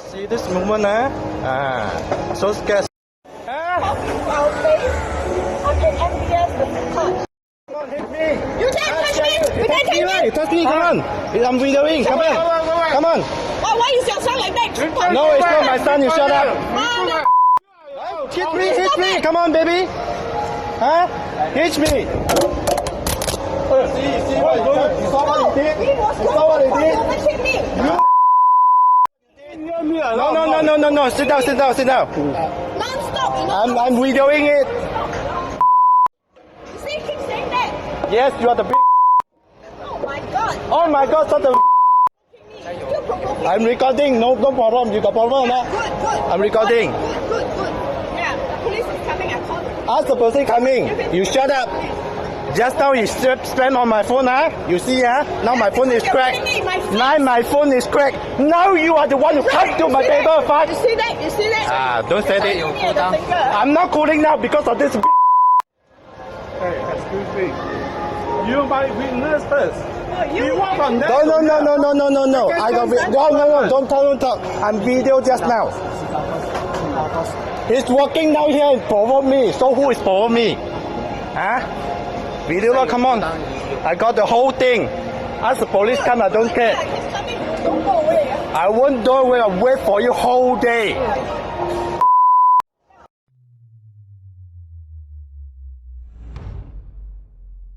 See this movement, so scared. Our face under MBS the touch. Come on, hit me. You can't touch me! You can't touch me! You touch me, come on. I'm videoing, come on. Come on. Why is your son like that? No, it's not my son, you shut up. Mother. Hit me, come on, baby. Hit me. See what you did? You saw what he did? He was You saw what he did? overtaking me. No. Sit down. Non-stop, you know. I'm videoing it. You see, keep saying that. Yes, you are the bitch. Oh my God. Oh my God, stop the. Still provoking. I'm recording. No problem. You got problem or not? Good. I'm recording. Good. Yeah, the police is coming. I called them. Ask the person coming. You shut up. Just now you spam on my phone, You see, Now my phone is cracked. Now my phone is cracked. Now you are the one who cut to my paper, fuck. You see that? Don't say that. Cool down. I'm not cooling now because of this. Hey, excuse me. You might witness this. You want from that? No. I got no. Don't talk. I'm video just now. He's walking down here and provoke me. So who is provoke me? Video, come on. I got the whole thing. Ask the police come, I don't care. He's coming. Don't go away. I won't go away. I'll wait for you whole day.